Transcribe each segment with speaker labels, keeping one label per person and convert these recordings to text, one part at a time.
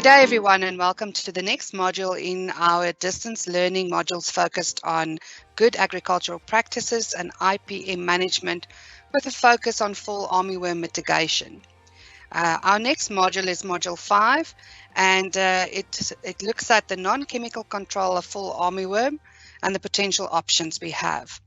Speaker 1: Good day, everyone, and welcome to the next module in our distance learning modules focused on good agricultural practices and IPM management with a focus on fall armyworm mitigation. Our next module is Module 5, and it looks at the non-chemical control of fall armyworm and the potential options we have.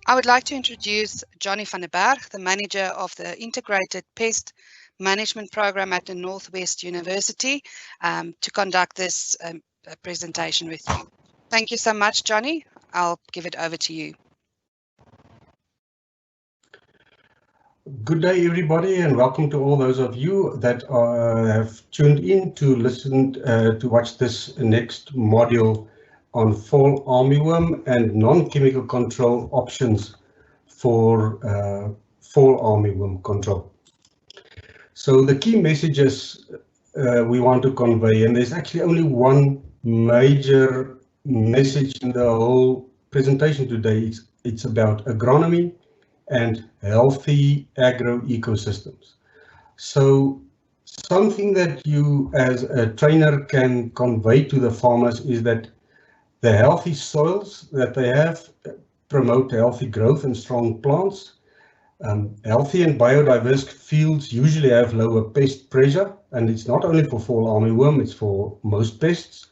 Speaker 1: I would like to introduce Johnny van der Berg, the manager of the Integrated Pest Management Program at the Northwest University, to conduct this presentation with you. Thank you so much, Johnny. I'll give it over to you.
Speaker 2: Good day, everybody, and welcome to all those of you that have tuned in to listen to watch this next module on fall armyworm and non-chemical control options for fall armyworm control. So the key messages we want to convey, and there's actually only one major message in the whole presentation today. It's about agronomy and healthy agro ecosystems. So something that you as a trainer can convey to the farmers is that the healthy soils that they have promote healthy growth and strong plants. Healthy and biodiverse fields usually have lower pest pressure, and it's not only for fall armyworm, it's for most pests.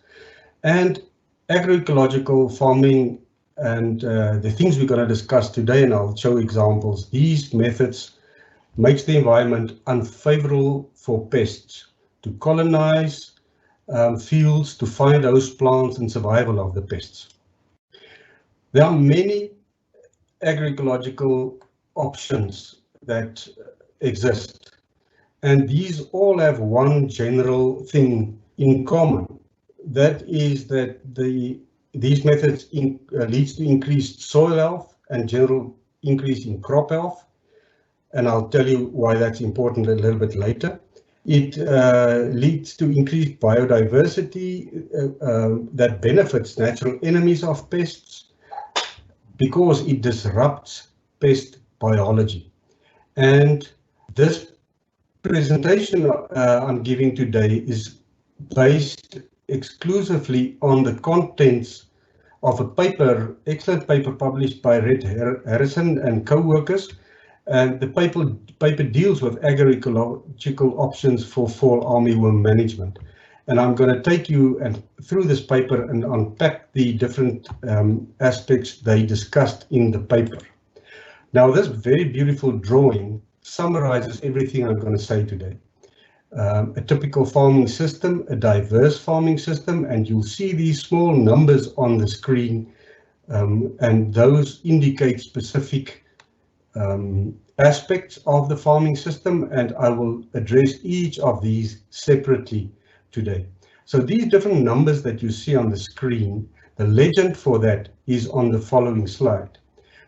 Speaker 2: And agroecological farming and the things we're going to discuss today, and I'll show examples, these methods makes the environment unfavorable for pests to colonize fields, to find those plants and survival of the pests. There are many agroecological options that exist, and these all have one general thing in common. That is that these methods leads to increased soil health and general increase in crop health, and I'll tell you why that's important a little bit later. It leads to increased biodiversity that benefits natural enemies of pests because it disrupts pest biology. And this presentation I'm giving today is based exclusively on the contents of a paper, excellent paper published by Red Harrison and co-workers. And the paper deals with agroecological options for fall armyworm management. And I'm going to take you through this paper and unpack the different aspects they discussed in the paper. Now, this very beautiful drawing summarizes everything I'm going to say today. A typical farming system, a diverse farming system, and you'll see these small numbers on the screen, and those indicate specific aspects of the farming system, and I will address each of these separately today. So these different numbers that you see on the screen, the legend for that is on the following slide.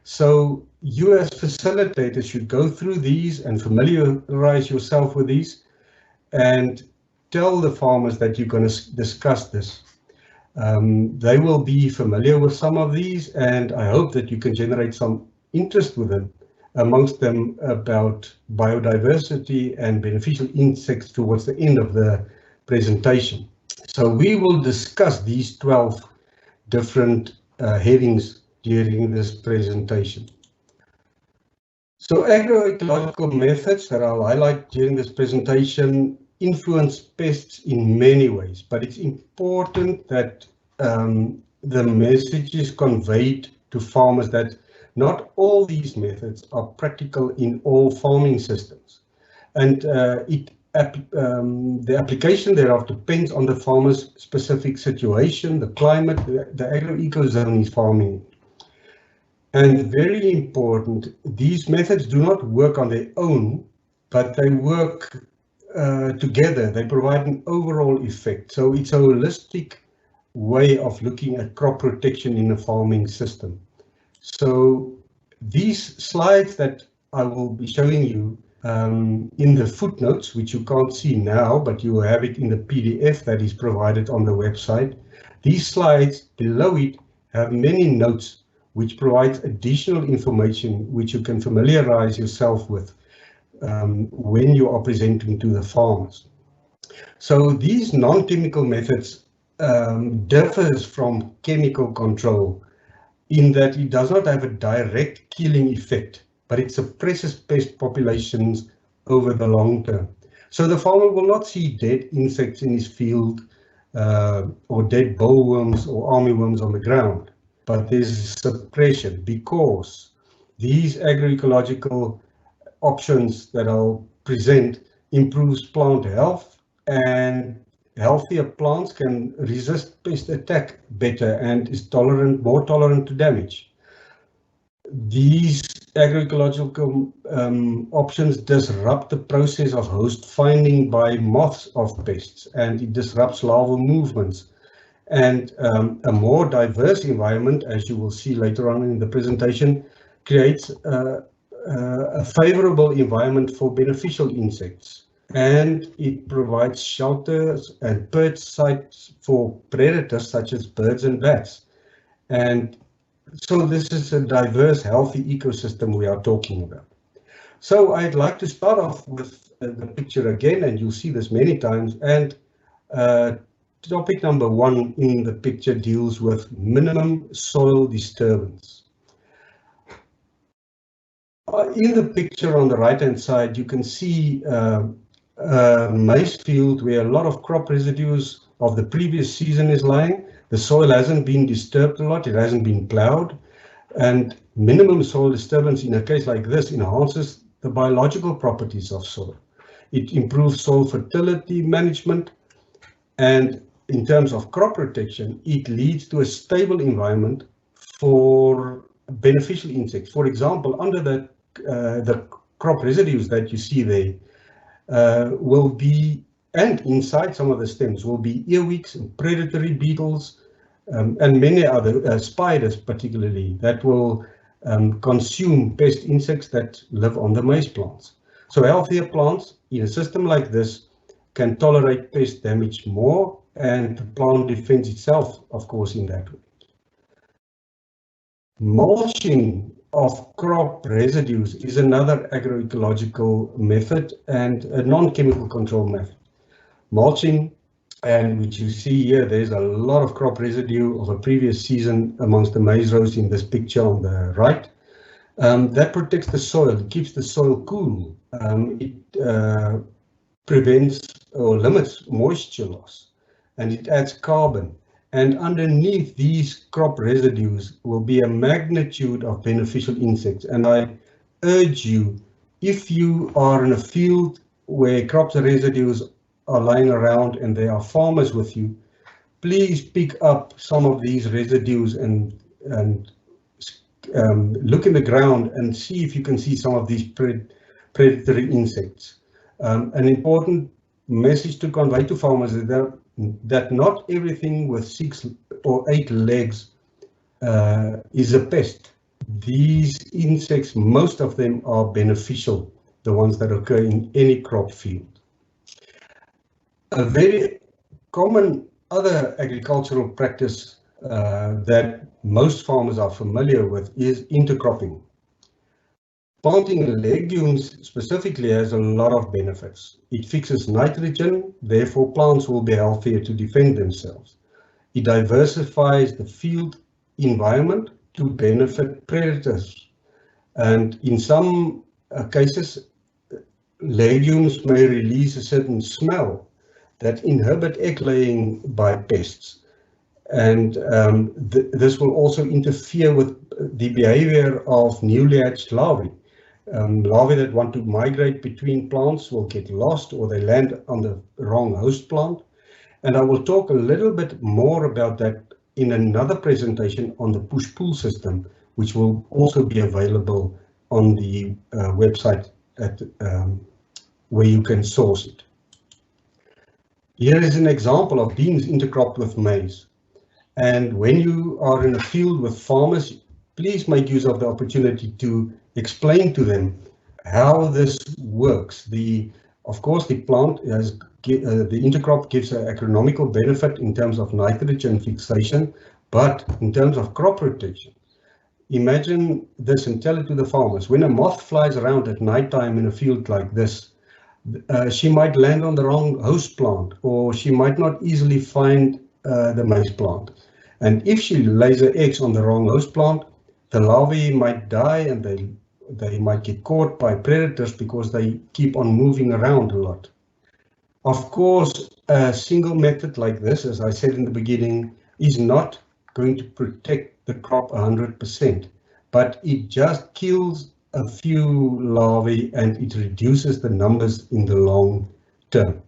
Speaker 2: So you as facilitators should go through these and familiarize yourself with these and tell the farmers that you're going to discuss this. They will be familiar with some of these, and I hope that you can generate some interest with them, amongst them about biodiversity and beneficial insects towards the end of the presentation. So we will discuss these 12 different headings during this presentation. So agroecological methods that I'll highlight during this presentation influence pests in many ways, but it's important that the message is conveyed to farmers that not all these methods are practical in all farming systems, and the application thereof depends on the farmer's specific situation, the climate, the agroecozone he's farming. And very important, these methods do not work on their own, but they work together. They provide an overall effect. So it's a holistic way of looking at crop protection in a farming system. So these slides that I will be showing you in the footnotes, which you can't see now, but you have it in the PDF that is provided on the website. These slides below it have many notes which provides additional information which you can familiarize yourself with when you are presenting to the farmers. So these non-chemical methods differs from chemical control in that it does not have a direct killing effect, but it suppresses pest populations over the long term. So the farmer will not see dead insects in his field or dead bollworms or armyworms on the ground, but there's suppression because these agroecological options that I'll present improves plant health, and healthier plants can resist pest attack better and is more tolerant to damage. These agroecological options disrupt the process of host finding by moths of pests, and it disrupts larval movements. And a more diverse environment, as you will see later on in the presentation, creates a favorable environment for beneficial insects, and it provides shelters and perch sites for predators such as birds and bats. And so this is a diverse, healthy ecosystem we are talking about. So I'd like to start off with the picture again, and you'll see this many times. And topic number 1 in the picture deals with minimum soil disturbance. In the picture on the right-hand side, you can see a maize field where a lot of crop residues of the previous season is lying. The soil hasn't been disturbed a lot, it hasn't been plowed, and minimum soil disturbance in a case like this enhances the biological properties of soil. It improves soil fertility management, and in terms of crop protection, it leads to a stable environment for beneficial insects. For example, under the crop residues that you see there will be, and inside some of the stems will be earwigs and predatory beetles and many other spiders particularly that will consume pest insects that live on the maize plants. So healthier plants in a system like this can tolerate pest damage more, and the plant defends itself, of course, in that way. Mulching of crop residues is another agroecological method and a non-chemical control method. Mulching, and which you see here, there's a lot of crop residue of a previous season amongst the maize rows in this picture on the right. That protects the soil, it keeps the soil cool, it prevents or limits moisture loss, and it adds carbon. And underneath these crop residues will be a magnitude of beneficial insects. And I urge you, if you are in a field where crop residues are lying around and there are farmers with you, please pick up some of these residues and look in the ground and see if you can see some of these predatory insects. An important message to convey to farmers is that not everything with 6 or 8 legs is a pest. These insects, most of them are beneficial, the ones that occur in any crop field. A very common other agricultural practice that most farmers are familiar with is intercropping. Planting legumes specifically has a lot of benefits. It fixes nitrogen, therefore plants will be healthier to defend themselves. It diversifies the field environment to benefit predators. And in some cases, legumes may release a certain smell that inhibit egg laying by pests. And this will also interfere with the behavior of newly hatched larvae. Larvae that want to migrate between plants will get lost or they land on the wrong host plant. And I will talk a little bit more about that in another presentation on the push-pull system, which will also be available on the website at where you can source it. Here is an example of beans intercropped with maize. And when you are in a field with farmers, please make use of the opportunity to explain to them how this works. Of course, the plant has the intercrop gives an agronomical benefit in terms of nitrogen fixation, but in terms of crop protection, imagine this and tell it to the farmers. When a moth flies around at night time in a field like this, She might land on the wrong host plant, or she might not easily find the maize plant. And if she lays her eggs on the wrong host plant, the larvae might die, and they might get caught by predators because they keep on moving around a lot. Of course, a single method like this, as I said in the beginning, is not going to protect the crop 100%, but it just kills a few larvae and it reduces the numbers in the long term.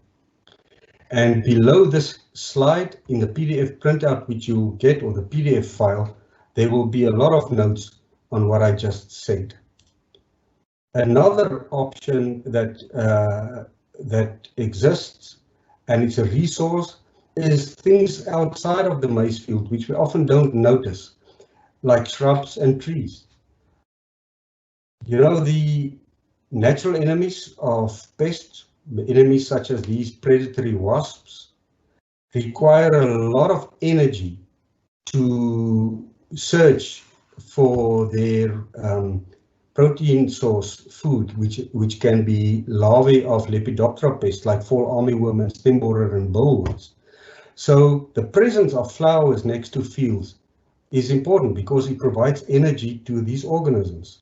Speaker 2: And below this slide, in the PDF printout which you'll get, or the PDF file, there will be a lot of notes on what I just said. Another option that exists, and it's a resource, is things outside of the maize field, which we often don't notice, like shrubs and trees. You know, the natural enemies of pests, the enemies such as these predatory wasps, require a lot of energy to search for their protein source food, which can be larvae of Lepidoptera pests like fall armyworm and stem borer and bollworms. So the presence of flowers next to fields is important because it provides energy to these organisms.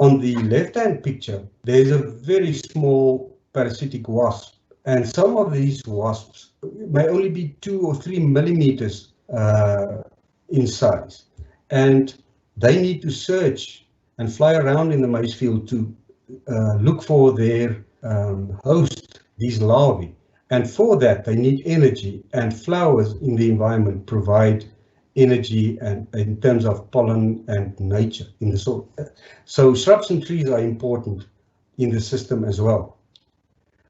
Speaker 2: On the left-hand picture, there's a very small parasitic wasp, and some of these wasps may only be 2 or 3 millimeters in size, and they need to search and fly around in the maize field to look for their host, these larvae. And for that, they need energy, and flowers in the environment provide energy and in terms of pollen and nature in the soil. So shrubs and trees are important in the system as well.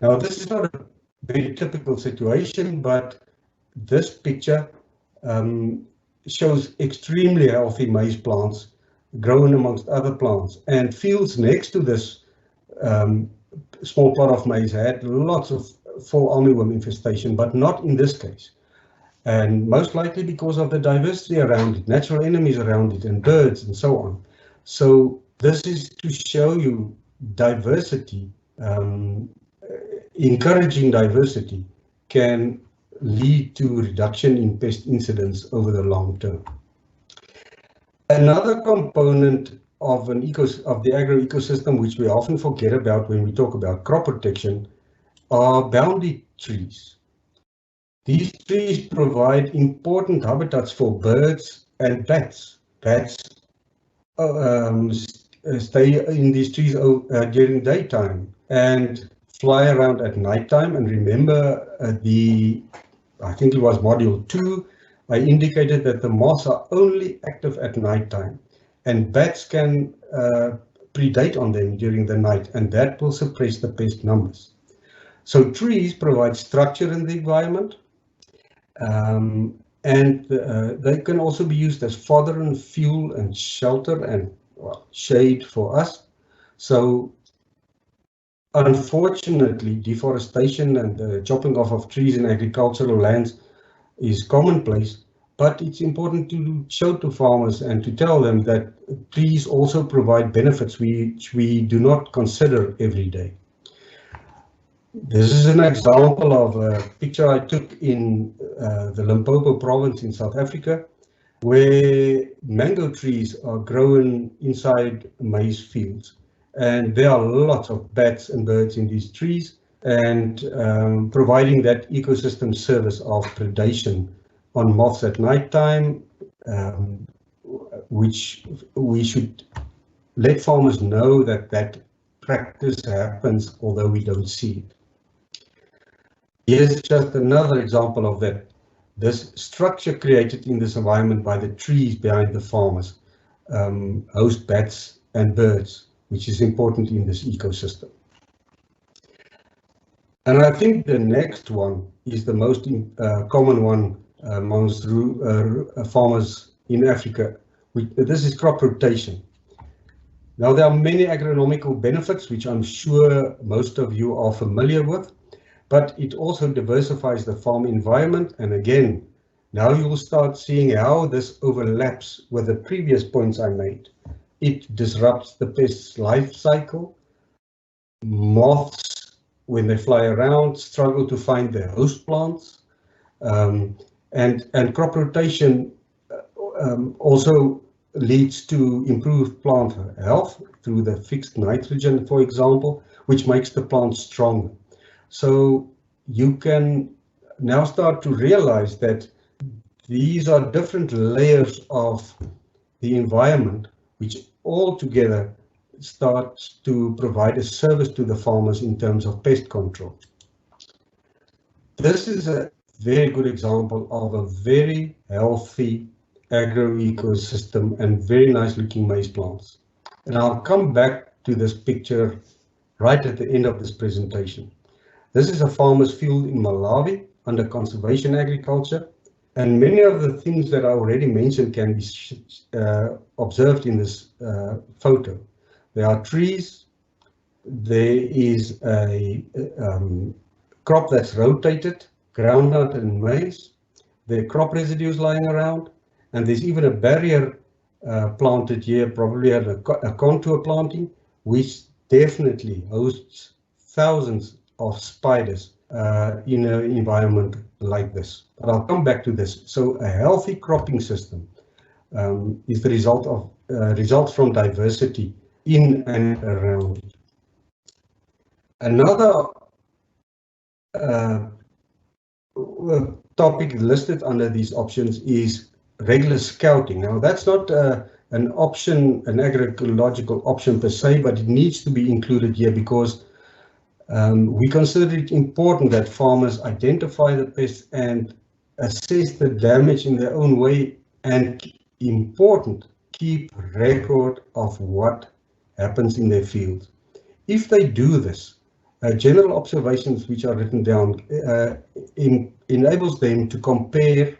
Speaker 2: Now, this is not a very typical situation, but this picture shows extremely healthy maize plants grown amongst other plants, and fields next to this small plot of maize had lots of fall armyworm infestation, but not in this case. And most likely because of the diversity around it, natural enemies around it, and birds and so on. So this is to show you diversity, encouraging diversity can lead to reduction in pest incidence over the long term. Another component of the agro-ecosystem, which we often forget about when we talk about crop protection, are boundary trees. These trees provide important habitats for birds and bats. Bats stay in these trees during daytime and fly around at nighttime. And remember, I think it was module 2, I indicated that the moths are only active at nighttime, and bats can predate on them during the night, and that will suppress the pest numbers. So trees provide structure in the environment, and they can also be used as fodder and fuel and shelter and shade for us. So unfortunately, deforestation and the chopping off of trees in agricultural lands is commonplace, but it's important to show to farmers and to tell them that trees also provide benefits which we do not consider every day. This is an example of a picture I took in the Limpopo province in South Africa, where mango trees are grown inside maize fields. And there are lots of bats and birds in these trees, and providing that ecosystem service of predation on moths at nighttime, which we should let farmers know that practice happens, although we don't see it. Here's just another example of that. This structure created in this environment by the trees behind the farmers host bats and birds, which is important in this ecosystem. And I think the next one is the most common one amongst farmers in Africa. This is crop rotation. Now, there are many agronomical benefits, which I'm sure most of you are familiar with, but it also diversifies the farm environment. And again, now you will start seeing how this overlaps with the previous points I made. It disrupts the pest's life cycle. Moths when they fly around, struggle to find their host plants. And crop rotation also leads to improved plant health through the fixed nitrogen, for example, which makes the plant stronger. So you can now start to realize that these are different layers of the environment, which all together starts to provide a service to the farmers in terms of pest control. This is a very good example of a very healthy agroecosystem and very nice looking maize plants. And I'll come back to this picture right at the end of this presentation. This is a farmer's field in Malawi under conservation agriculture, and many of the things that I already mentioned can be observed in this photo. There are trees, there is a crop that's rotated, groundnut and maize, there are crop residues lying around, and there's even a barrier planted here, probably at a contour planting, which definitely hosts thousands of spiders in an environment like this. But I'll come back to this. So a healthy cropping system is the result of results from diversity in and around it. Another topic listed under these options is regular scouting. Now that's not an option, an agroecological option per se, but it needs to be included here because we consider it important that farmers identify the pests and assess the damage in their own way, and important, keep record of what happens in their field. If they do this, general observations which are written down enables them to compare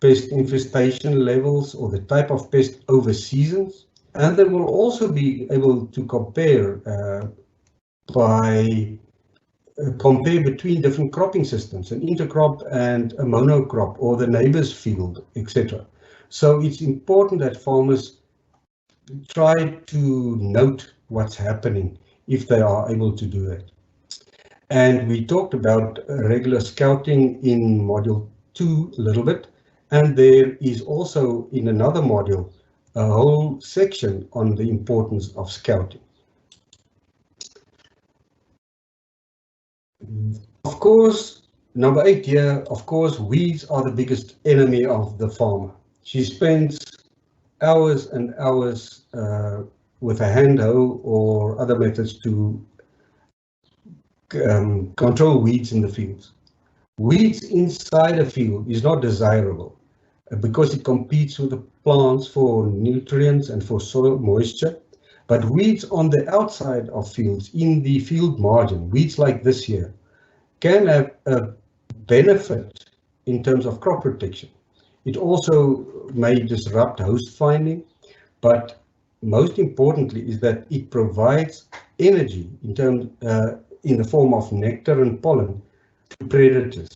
Speaker 2: pest infestation levels or the type of pest over seasons, and they will also be able to compare between different cropping systems, an intercrop and a monocrop, or the neighbor's field, etc. So it's important that farmers try to note what's happening if they are able to do that. And we talked about regular scouting in module 2 a little bit, and there is also in another module a whole section on the importance of scouting. Of course, number 8 here, of course, weeds are the biggest enemy of the farmer. She spends hours and hours with a hand hoe or other methods to control weeds in the fields. Weeds inside a field is not desirable because it competes with the plants for nutrients and for soil moisture. But weeds on the outside of fields, in the field margin, weeds like this here, can have a benefit in terms of crop protection. It also may disrupt host finding, but most importantly is that it provides energy in the form of nectar and pollen to predators.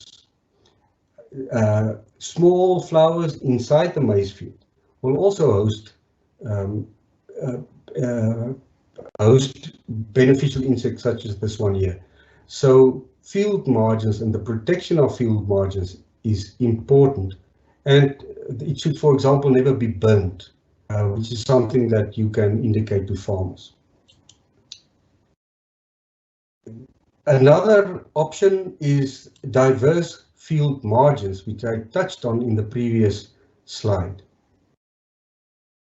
Speaker 2: Small flowers inside the maize field will also host beneficial insects such as this one here. So field margins and the protection of field margins is important, and it should, for example, never be burnt, which is something that you can indicate to farmers. Another option is diverse field margins, which I touched on in the previous slide.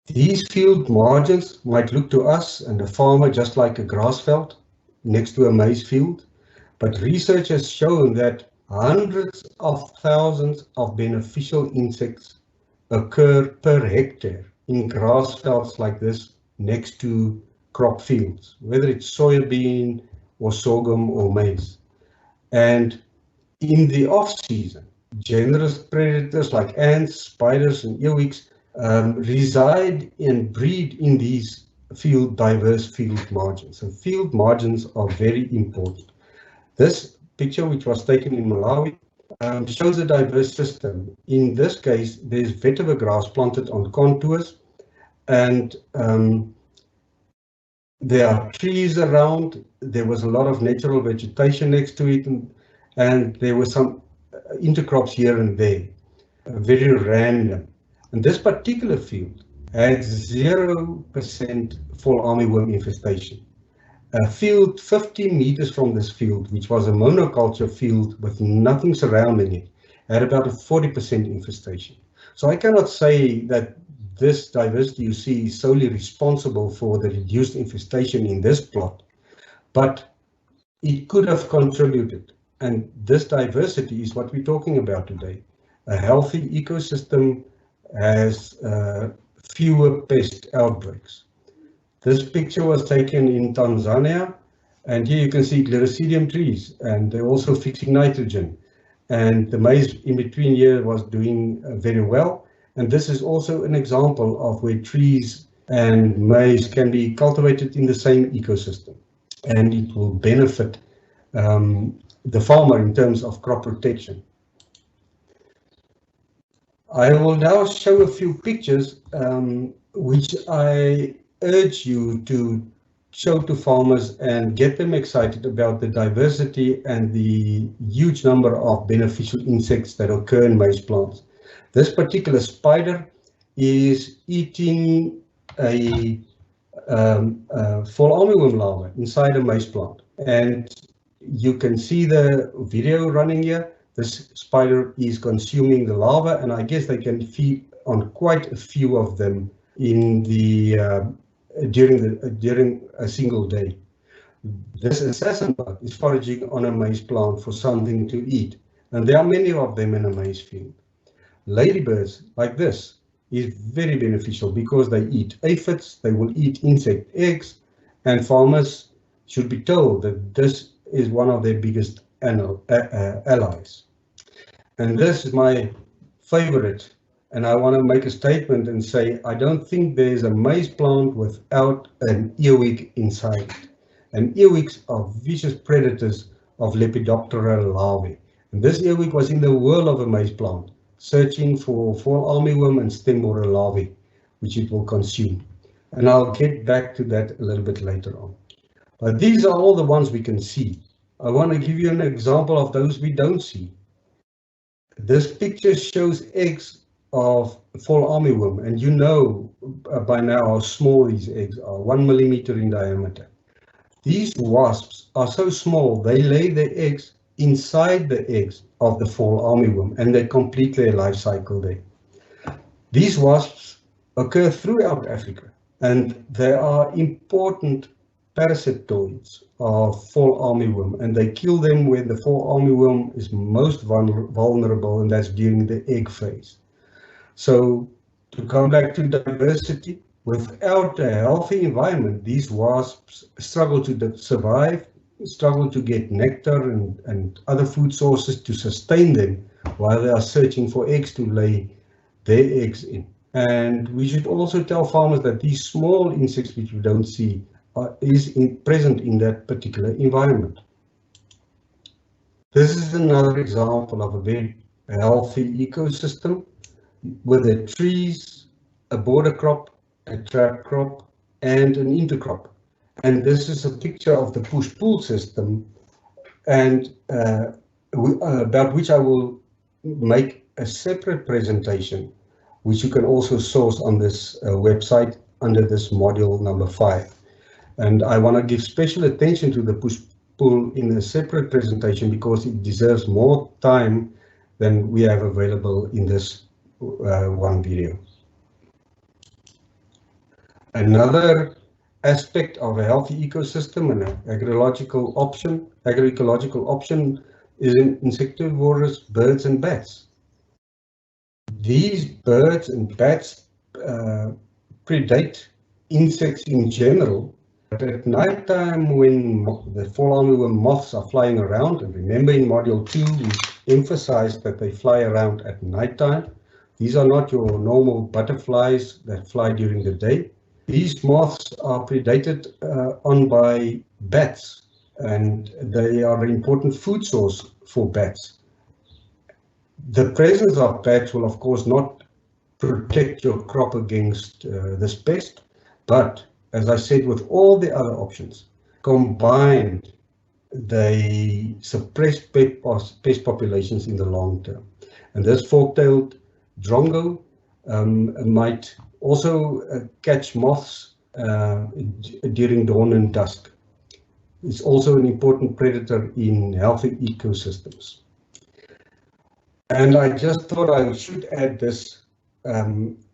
Speaker 2: These field margins might look to us and a farmer just like a grass veld next to a maize field, but research has shown that hundreds of thousands of beneficial insects occur per hectare in grass fields like this next to crop fields, whether it's soybean or sorghum or maize. And in the off-season, generous predators like ants, spiders, and earwigs reside and breed in these diverse field margins. So field margins are very important. This picture, which was taken in Malawi, shows a diverse system. In this case, there's vetiver grass planted on contours, and There are trees around. There was a lot of natural vegetation next to it, and there were some intercrops here and there, very random. And this particular field had 0% fall armyworm infestation. A field 50 meters from this field, which was a monoculture field with nothing surrounding it, had about a 40% infestation. So I cannot say that this diversity you see is solely responsible for the reduced infestation in this plot, but it could have contributed. And this diversity is what we're talking about today. A healthy ecosystem has fewer pest outbreaks. This picture was taken in Tanzania, and here you can see Gliricidium trees, and they're also fixing nitrogen. And the maize in between here was doing very well. And this is also an example of where trees and maize can be cultivated in the same ecosystem, and it will benefit the farmer in terms of crop protection. I will now show a few pictures which I urge you to show to farmers and get them excited about the diversity and the huge number of beneficial insects that occur in maize plants. This particular spider is eating a fall armyworm larva inside a maize plant, and you can see the video running here. This spider is consuming the larva, and I guess they can feed on quite a few of them in the during a single day. This assassin bug is foraging on a maize plant for something to eat, and there are many of them in a maize field. Ladybirds like this is very beneficial because they eat aphids, they will eat insect eggs, and farmers should be told that this is one of their biggest allies. And this is my favorite, and I want to make a statement and say I don't think there is a maize plant without an earwig inside it. And earwigs are vicious predators of Lepidoptera larvae. And this earwig was in the whirl of a maize plant, searching for fall armyworm and stem borer larvae, which it will consume. And I'll get back to that a little bit later on. But these are all the ones we can see. I want to give you an example of those we don't see. This picture shows eggs of fall armyworm, and you know by now how small these eggs are, 1 millimeter in diameter. These wasps are so small, they lay their eggs inside the eggs of the fall armyworm, and they complete their life cycle there. These wasps occur throughout Africa, and they are important parasitoids of fall armyworm, and they kill them when the fall armyworm is most vulnerable, and that's during the egg phase. So to come back to diversity, without a healthy environment, these wasps struggle to survive, struggle to get nectar and other food sources to sustain them while they are searching for eggs to lay their eggs in. And we should also tell farmers that these small insects which we don't see is present in that particular environment. This is another example of a very healthy ecosystem with the trees, a border crop, a trap crop, and an intercrop. And this is a picture of the push-pull system, and about which I will make a separate presentation, which you can also source on this website under this module number 5. And I want to give special attention to the push-pull in a separate presentation because it deserves more time than we have available in this one video. Another aspect of a healthy ecosystem and an agroecological option is insectivorous birds and bats. These birds and bats predate insects in general, but at night time when the fall armyworm moths are flying around, and remember in module 2 we emphasized that they fly around at night time. These are not your normal butterflies that fly during the day. These moths are predated on by bats, and they are an important food source for bats. The presence of bats will of course not protect your crop against this pest, but as I said, with all the other options, combined, they suppress pest populations in the long term. And this fork-tailed drongo might also catch moths during dawn and dusk. It's also an important predator in healthy ecosystems. And I just thought I should add this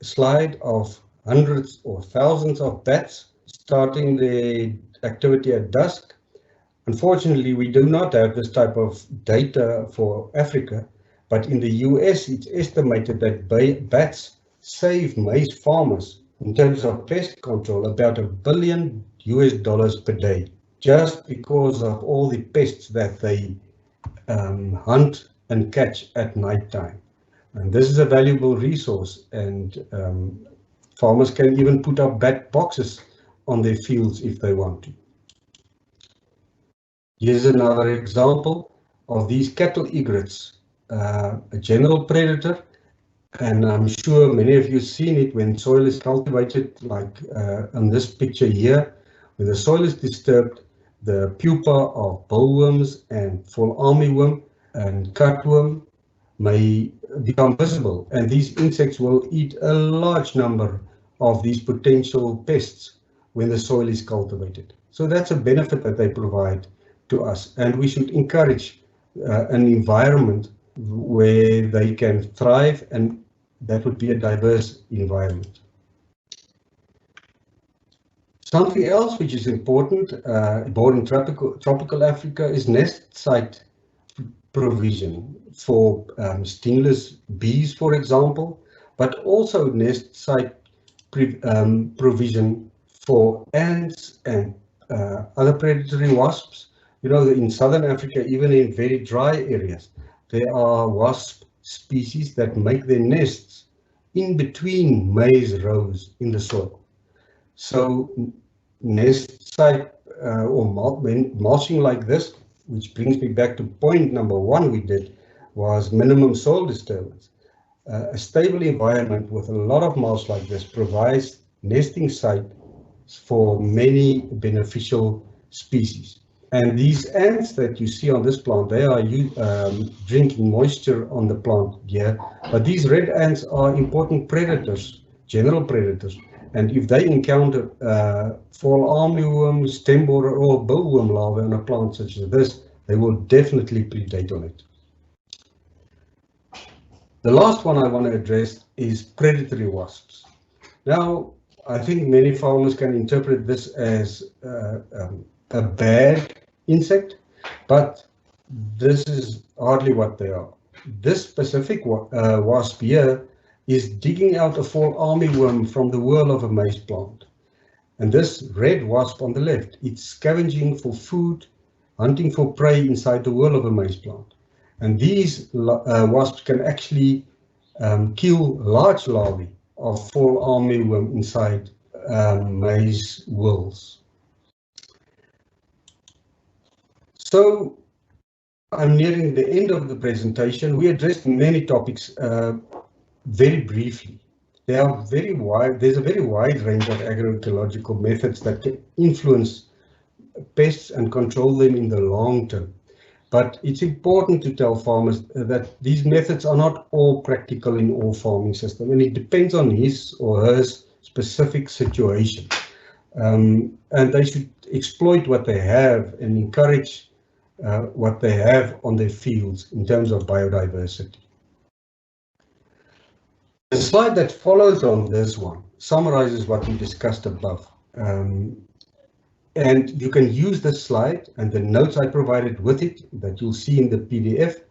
Speaker 2: slide of hundreds or thousands of bats starting their activity at dusk. Unfortunately, we do not have this type of data for Africa, but in the US, it's estimated that bats save maize farmers in terms of pest control about $1 billion per day, just because of all the pests that they hunt and catch at night time. And this is a valuable resource, and farmers can even put up bat boxes on their fields if they want to. Here's another example of these cattle egrets, a general predator, and I'm sure many of you have seen it when soil is cultivated, like on this picture here. When the soil is disturbed, the pupa of bollworms and fall armyworm and cutworm may become visible, and these insects will eat a large number of these potential pests when the soil is cultivated. So that's a benefit that they provide to us, and we should encourage an environment where they can thrive, and that would be a diverse environment. Something else which is important, born in tropical Africa, is nest site provision for stingless bees, for example, but also nest site provision for ants and other predatory wasps. You know, in southern Africa, even in very dry areas, there are wasp species that make their nests in between maize rows in the soil. So nest site or mulching like this, which brings me back to point number one we did, was minimum soil disturbance. A stable environment with a lot of mulch like this provides nesting sites for many beneficial species. And these ants that you see on this plant, they are drinking moisture on the plant here. But these red ants are important predators, general predators. And if they encounter fall armyworm, stem borer, or bollworm larvae on a plant such as this, they will definitely predate on it. The last one I want to address is predatory wasps. Now, I think many farmers can interpret this as a bad insect, but this is hardly what they are. This specific wasp here is digging out a fall armyworm from the whorl of a maize plant. And this red wasp on the left, it's scavenging for food, hunting for prey inside the whorl of a maize plant. And these wasps can actually kill large larvae of fall armyworm inside maize whorls. So I'm nearing the end of the presentation. We addressed many topics very briefly. There's a very wide range of agroecological methods that can influence pests and control them in the long term. But it's important to tell farmers that these methods are not all practical in all farming systems, and it depends on his or her specific situation. And they should exploit what they have and encourage what they have on their fields in terms of biodiversity. The slide that follows on this one summarizes what we discussed above. And you can use this slide and the notes I provided with it that you'll see in the PDF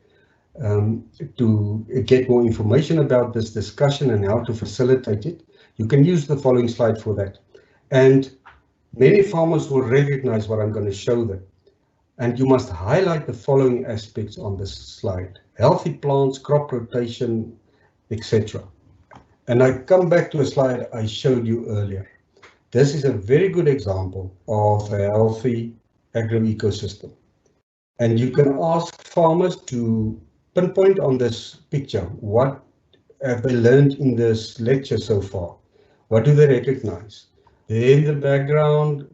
Speaker 2: to get more information about this discussion and how to facilitate it. You can use the following slide for that. And many farmers will recognize what I'm going to show them. And you must highlight the following aspects on this slide: healthy plants, crop rotation, etc. And I come back to a slide I showed you earlier. This is a very good example of a healthy agroecosystem. And you can ask farmers to pinpoint on this picture, what have they learned in this lecture so far? What do they recognize? There in the background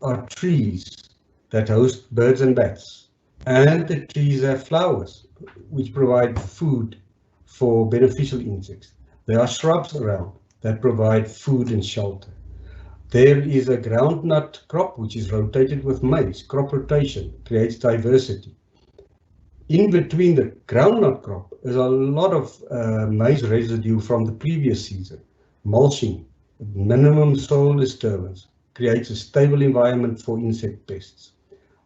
Speaker 2: are trees that host birds and bats. And the trees have flowers, which provide food for beneficial insects. There are shrubs around that provide food and shelter. There is a groundnut crop which is rotated with maize. Crop rotation creates diversity. In between the groundnut crop is a lot of maize residue from the previous season. Mulching, minimum soil disturbance, creates a stable environment for insect pests.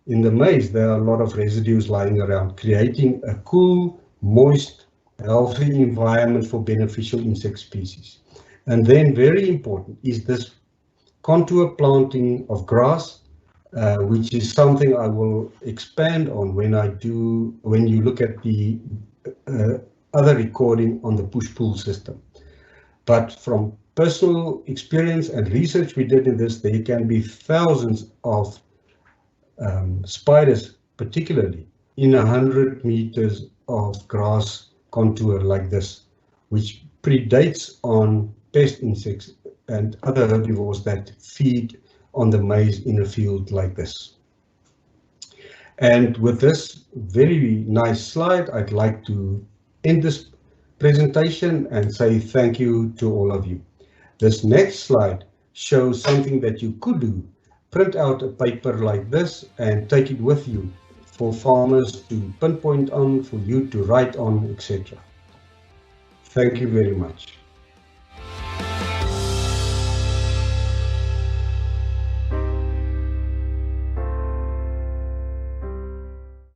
Speaker 2: In the maize, there are a lot of residues lying around, creating a cool, moist, healthy environment for beneficial insect species. And then very important is this contour planting of grass, which is something I will expand on when you look at the other recording on the push-pull system. But from personal experience and research we did in this, there can be thousands of spiders, particularly in 100 meters of grass contour like this, which predates on pest insects and other herbivores that feed on the maize in a field like this. And with this very nice slide, I'd like to end this presentation and say thank you to all of you. This next slide shows something that you could do. Print out a paper like this and take it with you for farmers to pinpoint on, for you to write on, etc. Thank you very much.